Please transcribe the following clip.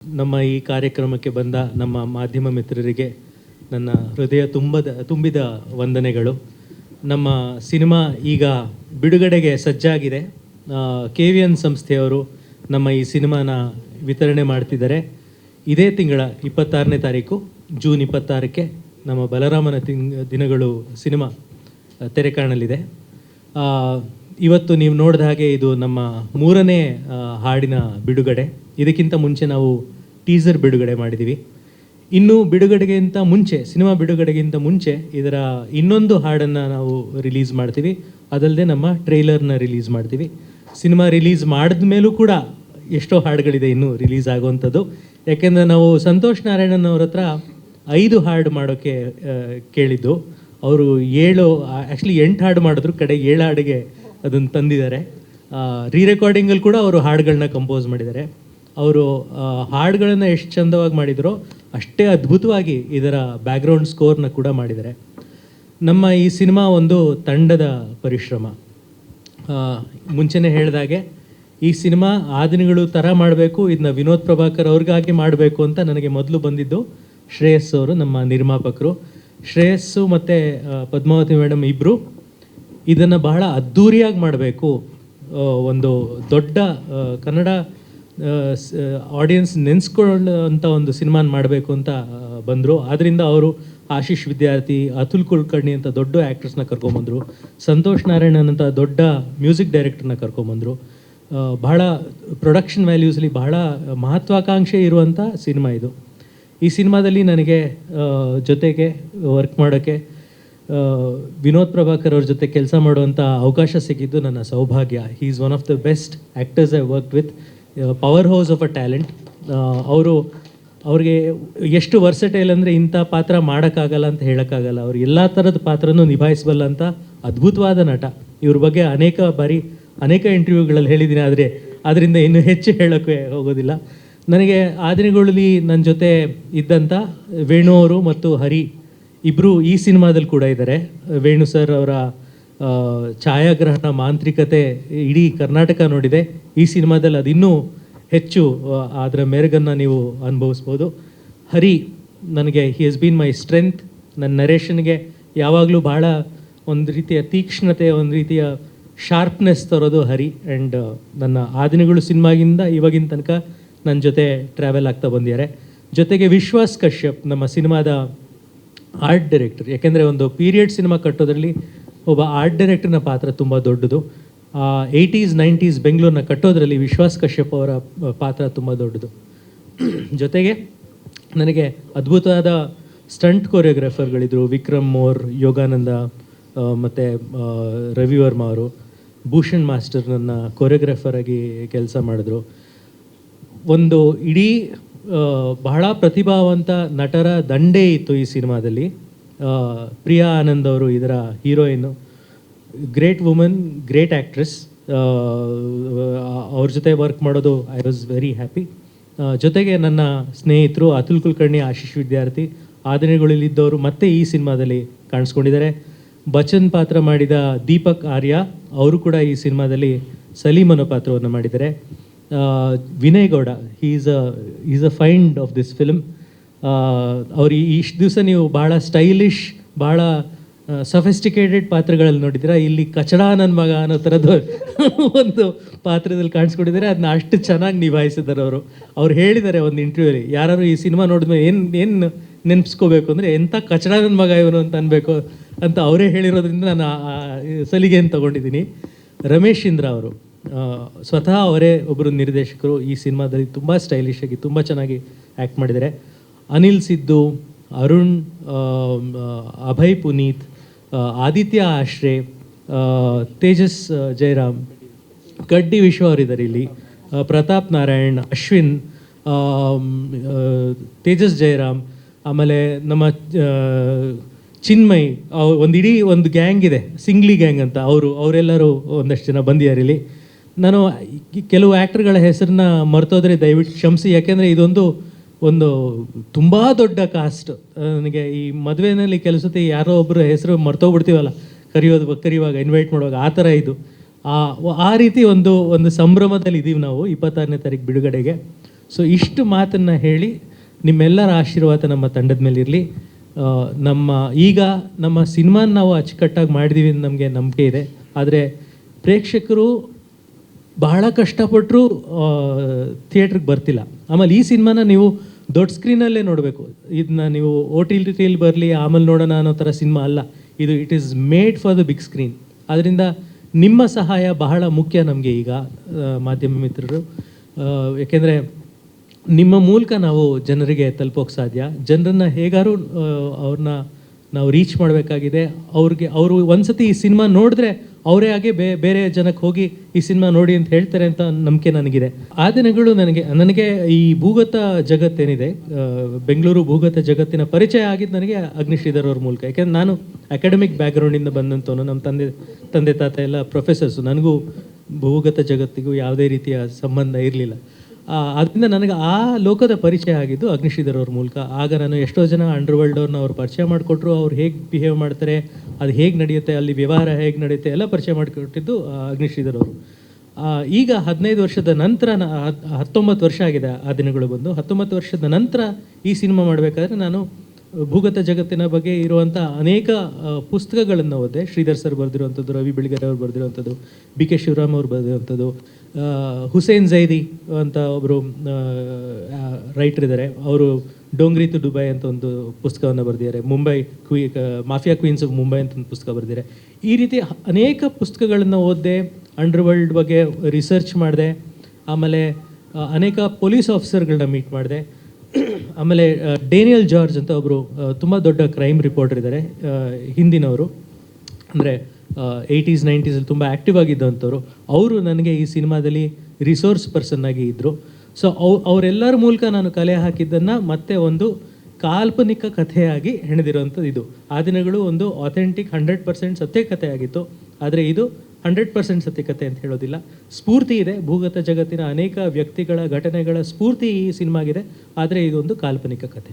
ನಮ್ಮ ಈ ಕಾರ್ಯಕ್ರಮಕ್ಕೆ ಬಂದ ನಮ್ಮ ಮಾಧ್ಯಮ ಮಿತ್ರರಿಗೆ ನನ್ನ ಹೃದಯ ತುಂಬಿದ ವಂದನೆಗಳು. ನಮ್ಮ ಸಿನಿಮಾ ಈಗ ಬಿಡುಗಡೆಗೆ ಸಜ್ಜಾಗಿದೆ. KVN ಸಂಸ್ಥೆಯವರು ನಮ್ಮ ಈ ಸಿನಿಮಾನ ವಿತರಣೆ ಮಾಡ್ತಿದ್ದಾರೆ. ಇದೇ ತಿಂಗಳ 26ನೇ ತಾರೀಕು ಜೂನ್ 26ಕ್ಕೆ ನಮ್ಮ ಬಲರಾಮನ ದಿನಗಳು ಸಿನಿಮಾ ತೆರೆ ಕಾಣಲಿದೆ. ಇವತ್ತು ನೀವು ನೋಡಿದ ಹಾಗೆ ಇದು ನಮ್ಮ 3ನೇ ಹಾಡಿನ ಬಿಡುಗಡೆ. ಇದಕ್ಕಿಂತ ಮುಂಚೆ ನಾವು ಟೀಸರ್ ಬಿಡುಗಡೆ ಮಾಡಿದ್ದೀವಿ. ಇನ್ನು ಬಿಡುಗಡೆಗಿಂತ ಮುಂಚೆ, ಸಿನಿಮಾ ಬಿಡುಗಡೆಗಿಂತ ಮುಂಚೆ ಇದರ ಇನ್ನೊಂದು ಹಾಡನ್ನು ನಾವು ರಿಲೀಸ್ ಮಾಡ್ತೀವಿ. ಅದಲ್ಲದೆ ನಮ್ಮ ಟ್ರೈಲರ್ನ ರಿಲೀಸ್ ಮಾಡ್ತೀವಿ. ಸಿನಿಮಾ ರಿಲೀಸ್ ಮಾಡಿದ ಮೇಲೂ ಕೂಡ ಎಷ್ಟೋ ಹಾಡುಗಳಿದೆ ಇನ್ನೂ ರಿಲೀಸ್ ಆಗುವಂಥದ್ದು. ಯಾಕೆಂದರೆ ನಾವು ಸಂತೋಷ್ ನಾರಾಯಣನ್ ಅವ್ರ ಹತ್ರ 5 ಹಾಡು ಮಾಡೋಕ್ಕೆ ಕೇಳಿದ್ದು. ಅವರು 8 ಹಾಡು ಮಾಡಿದ್ರು, ಕಡೆ 7 ಹಾಡಿಗೆ ಅದನ್ನು ತಂದಿದ್ದಾರೆ. ರೀರೆಕಾರ್ಡಿಂಗಲ್ಲಿ ಕೂಡ ಅವರು ಹಾಡುಗಳನ್ನ ಕಂಪೋಸ್ ಮಾಡಿದ್ದಾರೆ. ಅವರು ಹಾಡುಗಳನ್ನು ಎಷ್ಟು ಚಂದವಾಗಿ ಮಾಡಿದರೋ ಅಷ್ಟೇ ಅದ್ಭುತವಾಗಿ ಇದರ ಬ್ಯಾಕ್ಗ್ರೌಂಡ್ ಸ್ಕೋರ್ನ ಕೂಡ ಮಾಡಿದ್ದಾರೆ. ನಮ್ಮ ಈ ಸಿನಿಮಾ ಒಂದು ತಂಡದ ಪರಿಶ್ರಮ. ಮುಂಚೆನೇ ಹೇಳಿದಾಗೆ ಈ ಸಿನಿಮಾ ಆ ದಿನಗಳು ಥರ ಮಾಡಬೇಕು, ಇದನ್ನ ವಿನೋದ್ ಪ್ರಭಾಕರ್ ಅವ್ರಿಗಾಗಿ ಮಾಡಬೇಕು ಅಂತ ನನಗೆ ಮೊದಲು ಬಂದಿದ್ದು ಶ್ರೇಯಸ್ ಅವರು, ನಮ್ಮ ನಿರ್ಮಾಪಕರು. ಶ್ರೇಯಸ್ಸು ಮತ್ತು ಪದ್ಮಾವತಿ ಮೇಡಮ್ ಇಬ್ಬರು ಇದನ್ನು ಬಹಳ ಅದ್ಧೂರಿಯಾಗಿ ಮಾಡಬೇಕು, ಒಂದು ದೊಡ್ಡ ಕನ್ನಡ ಆಡಿಯನ್ಸ್ ನೆನೆಸ್ಕೊಳ್ಳೋಂಥ ಒಂದು ಸಿನಿಮಾನ ಮಾಡಬೇಕು ಅಂತ ಬಂದರು. ಆದ್ದರಿಂದ ಅವರು ಆಶೀಶ್ ವಿದ್ಯಾರ್ಥಿ, ಅತುಲ್ ಕುಲಕರ್ಣಿ ಅಂತ ದೊಡ್ಡ ಆ್ಯಕ್ಟರ್ಸ್ನ ಕರ್ಕೊಂಬಂದರು, ಸಂತೋಷ್ ನಾರಾಯಣನ್ ಅಂತ ದೊಡ್ಡ ಮ್ಯೂಸಿಕ್ ಡೈರೆಕ್ಟರ್ನ ಕರ್ಕೊಂಬಂದರು. ಬಹಳ ಪ್ರೊಡಕ್ಷನ್ ವ್ಯಾಲ್ಯೂಸಲ್ಲಿ ಬಹಳ ಮಹತ್ವಾಕಾಂಕ್ಷೆ ಇರುವಂಥ ಸಿನಿಮಾ ಇದು. ಈ ಸಿನಿಮಾದಲ್ಲಿ ನನಗೆ ಜೊತೆಗೆ ವರ್ಕ್ ಮಾಡೋಕ್ಕೆ ವಿನೋದ್ ಪ್ರಭಾಕರ್ ಅವ್ರ ಜೊತೆ ಕೆಲಸ ಮಾಡುವಂಥ ಅವಕಾಶ ಸಿಕ್ಕಿದ್ದು ನನ್ನ ಸೌಭಾಗ್ಯ. He is one of the best actors I work with. Power house of a talent. ಅವ್ರಿಗೆ ಎಷ್ಟು ವರ್ಸಟೈಲ್ ಅಂದರೆ ಇಂಥ ಪಾತ್ರ ಮಾಡೋಕ್ಕಾಗಲ್ಲ ಅಂತ ಹೇಳೋಕ್ಕಾಗಲ್ಲ. ಅವ್ರು ಎಲ್ಲ ಥರದ ಪಾತ್ರನೂ ನಿಭಾಯಿಸಬಲ್ಲ ಅಂತ ಅದ್ಭುತವಾದ ನಟ. ಇವ್ರ ಬಗ್ಗೆ ಅನೇಕ ಇಂಟರ್ವ್ಯೂಗಳಲ್ಲಿ ಹೇಳಿದ್ದೀನಿ, ಆದರೆ ಅದರಿಂದ ಇನ್ನೂ ಹೆಚ್ಚು ಹೇಳೋಕ್ಕೆ ಹೋಗೋದಿಲ್ಲ. ನನಗೆ ಆ ದಿನಗಳಲ್ಲಿ ನನ್ನ ಜೊತೆ ಇದ್ದಂಥ ವೇಣು ಅವರು ಮತ್ತು ಹರಿ ಇಬ್ಬರು ಈ ಸಿನಿಮಾದಲ್ಲಿ ಕೂಡ ಇದ್ದಾರೆ. ವೇಣು ಸರ್ ಅವರ ಛಾಯಾಗ್ರಹಣ ಮಾಂತ್ರಿಕತೆ ಇಡೀ ಕರ್ನಾಟಕ ನೋಡಿದೆ. ಈ ಸಿನಿಮಾದಲ್ಲಿ ಅದಿನ್ನೂ ಹೆಚ್ಚು ಅದರ ಮೆರುಗನ್ನು ನೀವು ಅನುಭವಿಸ್ಬೋದು. ಹರಿ ನನಗೆ ಹಿ ಹಸ್ ಬೀನ್ ಮೈ ಸ್ಟ್ರೆಂತ್. ನನ್ನ ನರೇಷನ್ಗೆ ಯಾವಾಗಲೂ ಭಾಳ ಒಂದು ರೀತಿಯ ತೀಕ್ಷ್ಣತೆ, ಒಂದು ರೀತಿಯ ಶಾರ್ಪ್ನೆಸ್ ತರೋದು ಹರಿ. ಆ್ಯಂಡ್ ನನ್ನ ಆ ದಿನಗಳು ಸಿನಿಮಾಗಿಂದ ಇವಾಗಿನ ತನಕ ನನ್ನ ಜೊತೆ ಟ್ರಾವೆಲ್ ಆಗ್ತಾ ಬಂದಿದ್ದಾರೆ. ಜೊತೆಗೆ ವಿಶ್ವಾಸ್ ಕಶ್ಯಪ್ ನಮ್ಮ ಸಿನಿಮಾದ ಆರ್ಟ್ ಡೈರೆಕ್ಟರ್. ಯಾಕೆಂದರೆ ಒಂದು ಪೀರಿಯಡ್ ಸಿನಿಮಾ ಕಟ್ಟೋದ್ರಲ್ಲಿ ಒಬ್ಬ ಆರ್ಟ್ ಡೈರೆಕ್ಟರ್ನ ಪಾತ್ರ ತುಂಬ ದೊಡ್ಡದು. 80s 90s ಬೆಂಗಳೂರನ್ನ ಕಟ್ಟೋದ್ರಲ್ಲಿ ವಿಶ್ವಾಸ್ ಕಶ್ಯಪ್ ಅವರ ಪಾತ್ರ ತುಂಬ ದೊಡ್ಡದು. ಜೊತೆಗೆ ನನಗೆ ಅದ್ಭುತವಾದ ಸ್ಟಂಟ್ ಕೊರಿಯೋಗ್ರಾಫರ್ಗಳಿದ್ರು. ವಿಕ್ರಮ್ ಮೋರ್, ಯೋಗಾನಂದ ಮತ್ತು ರವಿ ವರ್ಮ ಅವರು. ಭೂಷಣ್ ಮಾಸ್ಟರ್ ನನ್ನ ಕೊರಿಯೋಗ್ರಾಫರಾಗಿ ಕೆಲಸ ಮಾಡಿದ್ರು. ಒಂದು ಇಡೀ ಬಹಳ ಪ್ರತಿಭಾವಂತ ನಟರ ದಂಡೇ ಇತ್ತು ಈ ಸಿನಿಮಾದಲ್ಲಿ. ಪ್ರಿಯಾ ಆನಂದ್ ಅವರು ಇದರ heroine. Great woman, great actress. ಅವ್ರ ಜೊತೆ ವರ್ಕ್ ಮಾಡೋದು ಐ ವಾಸ್ ವೆರಿ ಹ್ಯಾಪಿ. ಜೊತೆಗೆ ನನ್ನ ಸ್ನೇಹಿತರು ಅತುಲ್ ಕುಲಕರ್ಣಿ, ಆಶೀಶ್ ವಿದ್ಯಾರ್ಥಿ ಆ ದಿನಗಳಲ್ಲಿದ್ದವರು ಮತ್ತೆ ಈ ಸಿನಿಮಾದಲ್ಲಿ ಕಾಣಿಸ್ಕೊಂಡಿದ್ದಾರೆ. ಬಚ್ಚನ್ ಪಾತ್ರ ಮಾಡಿದ ದೀಪಕ್ ಆರ್ಯ ಅವರು ಕೂಡ ಈ ಸಿನಿಮಾದಲ್ಲಿ ಸಲೀಮ್ ಅನ್ನೋ ಪಾತ್ರವನ್ನು ಮಾಡಿದ್ದಾರೆ. Vinay Gowda, is a find of this film. ಅವ್ರು ಇಷ್ಟು ದಿವಸ ನೀವು ಭಾಳ ಸ್ಟೈಲಿಶ್, ಭಾಳ ಸಫಿಸ್ಟಿಕೇಟೆಡ್ ಪಾತ್ರಗಳಲ್ಲಿ ನೋಡಿದ್ದೀರಾ. ಇಲ್ಲಿ ಕಚಡ ನನ್ನ ಮಗ ಅನ್ನೋ ಥರದ್ದು ಒಂದು ಪಾತ್ರದಲ್ಲಿ ಕಾಣಿಸ್ಕೊಂಡಿದ್ದಾರೆ. ಅದನ್ನ ಅಷ್ಟು ಚೆನ್ನಾಗಿ ನಿಭಾಯಿಸಿದ್ದಾರೆ ಅವರು. ಅವ್ರು ಹೇಳಿದ್ದಾರೆ ಒಂದು ಇಂಟರ್ವ್ಯೂಲಿ, ಯಾರು ಈ ಸಿನಿಮಾ ನೋಡಿದ್ಮೇಲೆ ಏನು ನೆನೆಸ್ಕೋಬೇಕು ಅಂದರೆ ಎಂಥ ಕಚಡ ನನ್ನ ಮಗ ಇವನು ಅಂತ ಅನ್ಬೇಕು ಅಂತ ಅವರೇ ಹೇಳಿರೋದ್ರಿಂದ ನಾನು ಸಲಿಗೆಯನ್ನು ತೊಗೊಂಡಿದ್ದೀನಿ. ರಮೇಶ್ ಇಂದ್ರ ಅವರು ಸ್ವತಃ ಅವರೇ ಒಬ್ಬರು ನಿರ್ದೇಶಕರು. ಈ ಸಿನಿಮಾದಲ್ಲಿ ತುಂಬ ಸ್ಟೈಲಿಶ್ ಆಗಿ ತುಂಬ ಚೆನ್ನಾಗಿ ಆ್ಯಕ್ಟ್ ಮಾಡಿದ್ದಾರೆ. ಅನಿಲ್ ಸಿದ್ದು, ಅರುಣ್, ಅಭಯ್ ಪುನೀತ್, ಆದಿತ್ಯ ಆಶ್ರೇ, ತೇಜಸ್ ಜಯರಾಮ್, ಕಡ್ಡಿ ವಿಶ್ವ ಅವರಿದ್ದಾರೆ ಇಲ್ಲಿ, ಪ್ರತಾಪ್ ನಾರಾಯಣ್, ಅಶ್ವಿನ್, ತೇಜಸ್ ಜಯರಾಮ್, ಆಮೇಲೆ ನಮ್ಮ ಚಿನ್ಮಯ್. ಇಡೀ ಒಂದು ಗ್ಯಾಂಗ್ ಇದೆ, ಸಿಂಗ್ಲಿ ಗ್ಯಾಂಗ್ ಅಂತ. ಅವರೆಲ್ಲರೂ ಒಂದಷ್ಟು ಜನ ಬಂದಿದ್ದಾರೆ ಇಲ್ಲಿ. ನಾನು ಕೆಲವು ಆ್ಯಕ್ಟರ್ಗಳ ಹೆಸರನ್ನ ಮರ್ತೋದ್ರೆ ದಯವಿಟ್ಟು ಕ್ಷಮಿಸಿ. ಯಾಕೆಂದರೆ ಇದೊಂದು ತುಂಬ ದೊಡ್ಡ ಕಾಸ್ಟ್. ನನಗೆ ಈ ಮದುವೆಯಲ್ಲಿ ಕೆಲಸಕ್ಕೆ ಯಾರೋ ಒಬ್ಬರು ಹೆಸರು ಮರ್ತೋಗ್ಬಿಡ್ತೀವಲ್ಲ ಕರೆಯುವಾಗ ಇನ್ವೈಟ್ ಮಾಡುವಾಗ, ಆ ಥರ ಇದು. ಆ ರೀತಿ ಒಂದು ಸಂಭ್ರಮದಲ್ಲಿ ಇದ್ದೀವಿ ನಾವು 26ನೇ ತಾರೀಕು ಬಿಡುಗಡೆಗೆ. ಸೊ ಇಷ್ಟು ಮಾತನ್ನು ಹೇಳಿ ನಿಮ್ಮೆಲ್ಲರ ಆಶೀರ್ವಾದ ನಮ್ಮ ತಂಡದ ಮೇಲೆ ಇರಲಿ. ಈಗ ನಮ್ಮ ಸಿನಿಮಾನ ನಾವು ಅಚ್ಚುಕಟ್ಟಾಗಿ ಮಾಡಿದ್ದೀವಿ ಅಂತ ನಮಗೆ ನಂಬಿಕೆ ಇದೆ. ಆದರೆ ಪ್ರೇಕ್ಷಕರು ಬಹಳ ಕಷ್ಟಪಟ್ಟರು ಥಿಯೇಟ್ರಿಗೆ ಬರ್ತಿಲ್ಲ. ಆಮೇಲೆ ಈ ಸಿನಿಮಾನ ನೀವು ದೊಡ್ಡ ಸ್ಕ್ರೀನಲ್ಲೇ ನೋಡಬೇಕು. ಇದನ್ನ ನೀವು OTT ಬರಲಿ ಆಮೇಲೆ ನೋಡೋಣ ಅನ್ನೋ ಥರ ಸಿನಿಮಾ ಅಲ್ಲ ಇದು. It is made for the big screen. ಅದರಿಂದ ನಿಮ್ಮ ಸಹಾಯ ಬಹಳ ಮುಖ್ಯ ನಮಗೆ ಈಗ ಮಾಧ್ಯಮ ಮಿತ್ರರು. ಏಕೆಂದರೆ ನಿಮ್ಮ ಮೂಲಕ ನಾವು ಜನರಿಗೆ ತಲುಪೋಕೆ ಸಾಧ್ಯ. ಜನರನ್ನು ಹೇಗಾರು ಅವ್ರನ್ನ ನಾವು ರೀಚ್ ಮಾಡಬೇಕಾಗಿದೆ. ಅವರು ಒಂದ್ಸತಿ ಈ ಸಿನಿಮಾ ನೋಡಿದ್ರೆ ಅವರೇ ಆಗಿ ಬೇರೆ ಜನಕ್ಕೆ ಹೋಗಿ ಈ ಸಿನಿಮಾ ನೋಡಿ ಅಂತ ಹೇಳ್ತಾರೆ ಅಂತ ನಂಬಿಕೆ ನನಗಿದೆ. ಆ ದಿನಗಳು ನನಗೆ ಈ ಭೂಗತ ಜಗತ್ತೇನಿದೆ, ಬೆಂಗಳೂರು ಭೂಗತ ಜಗತ್ತಿನ ಪರಿಚಯ ಆಗಿದ್ದು ನನಗೆ ಅಗ್ನಿಶ್ರೀಧರ್ ಅವ್ರ ಮೂಲಕ. ಯಾಕೆಂದ್ರೆ ನಾನು ಅಕಾಡೆಮಿಕ್ ಬ್ಯಾಕ್ಗ್ರೌಂಡಿಂದ ಬಂದಂಥವನು. ನಮ್ಮ ತಂದೆ ತಾತ ಎಲ್ಲ ಪ್ರೊಫೆಸರ್ಸು. ನನಗೂ ಭೂಗತ ಜಗತ್ತಿಗೂ ಯಾವುದೇ ರೀತಿಯ ಸಂಬಂಧ ಇರಲಿಲ್ಲ. ಅದರಿಂದ ನನಗೆ ಆ ಲೋಕದ ಪರಿಚಯ ಆಗಿದ್ದು ಅಗ್ನಿಶ್ರೀಧರ್ ಅವ್ರ ಮೂಲಕ. ಆಗ ನಾನು ಎಷ್ಟೋ ಜನ ಅಂಡರ್ವರ್ಲ್ಡ್ ಅವ್ರನ್ನ ಅವ್ರು ಪರಿಚಯ ಮಾಡಿಕೊಟ್ರು. ಅವ್ರು ಹೇಗೆ ಬಿಹೇವ್ ಮಾಡ್ತಾರೆ, ಅದು ಹೇಗೆ ನಡೆಯುತ್ತೆ, ಅಲ್ಲಿ ವ್ಯವಹಾರ ಹೇಗೆ ನಡೆಯುತ್ತೆ ಎಲ್ಲ ಪರಿಚಯ ಮಾಡಿಕೊಟ್ಟಿದ್ದು ಅಗ್ನಿಶ್ರೀಧರ್ ಅವರು. ಈಗ 15 ವರ್ಷದ ನಂತರ 19 ವರ್ಷ ಆಗಿದೆ ಆ ದಿನಗಳು ಬಂದು. 19 ವರ್ಷದ ನಂತರ ಈ ಸಿನಿಮಾ ಮಾಡಬೇಕಾದ್ರೆ ನಾನು ಭೂಗತ ಜಗತ್ತಿನ ಬಗ್ಗೆ ಇರುವಂಥ ಅನೇಕ ಪುಸ್ತಕಗಳನ್ನು ಓದಿದೆ. ಶ್ರೀಧರ್ ಸರ್ ಬರೆದಿರುವಂಥದ್ದು, ರವಿ ಬೆಳಗೆರೆ ಅವ್ರು ಬರೆದಿರುವಂಥದ್ದು, BK ಶಿವರಾಮ್ ಅವ್ರು ಬರೆದಿರುವಂಥದ್ದು, ಹುಸೇನ್ ಝೈದಿ ಅಂತ ಒಬ್ಬರು ರೈಟರ್ ಇದ್ದಾರೆ. ಅವರು ಡೋಂಗ್ರಿ ಟು ದುಬೈ ಅಂತ ಒಂದು ಪುಸ್ತಕವನ್ನು ಬರೆದಿದ್ದಾರೆ. ಮಾಫಿಯಾ ಕ್ವೀನ್ಸ್ ಆಫ್ ಮುಂಬೈ ಅಂತ ಒಂದು ಪುಸ್ತಕ ಬರೆದಿದ್ದಾರೆ. ಈ ರೀತಿ ಅನೇಕ ಪುಸ್ತಕಗಳನ್ನು ಓದಿದೆ, ಅಂಡರ್ವರ್ಲ್ಡ್ ಬಗ್ಗೆ ರಿಸರ್ಚ್ ಮಾಡಿದೆ. ಆಮೇಲೆ ಅನೇಕ ಪೊಲೀಸ್ ಆಫೀಸರ್ಗಳನ್ನ ಮೀಟ್ ಮಾಡಿದೆ. ಆಮೇಲೆ ಡೇನಿಯಲ್ ಜಾರ್ಜ್ ಅಂತ ಒಬ್ಬರು ತುಂಬ ದೊಡ್ಡ ಕ್ರೈಮ್ ರಿಪೋರ್ಟರ್ ಇದ್ದಾರೆ, ಹಿಂದಿನವರು. ಅಂದರೆ 80s 90s ತುಂಬ ಆ್ಯಕ್ಟಿವ್ ಆಗಿದ್ದಂಥವ್ರು. ಅವರು ನನಗೆ ಈ ಸಿನಿಮಾದಲ್ಲಿ ರಿಸೋರ್ಸ್ ಪರ್ಸನ್ ಆಗಿ ಇದ್ದರು. ಸೊ ಅವರೆಲ್ಲರ ಮೂಲಕ ನಾನು ಕಲೆ ಹಾಕಿದ್ದನ್ನು ಮತ್ತೆ ಒಂದು ಕಾಲ್ಪನಿಕ ಕಥೆಯಾಗಿ ಹೆಣೆದಿರುವಂಥದ್ದು ಇದು. ಆ ದಿನಗಳು ಒಂದು ಅಥೆಂಟಿಕ್ 100% ಸತ್ಯ ಕಥೆ ಆಗಿತ್ತು. ಆದರೆ ಇದು 100% ಸತ್ಯಕತೆ ಅಂತ ಹೇಳೋದಿಲ್ಲ. ಸ್ಫೂರ್ತಿ ಇದೆ, ಭೂಗತ ಜಗತ್ತಿನ ಅನೇಕ ವ್ಯಕ್ತಿಗಳ ಘಟನೆಗಳ ಸ್ಫೂರ್ತಿ ಈ ಸಿನಿಮಾಗಿದೆ. ಆದರೆ ಇದೊಂದು ಕಾಲ್ಪನಿಕ ಕಥೆ.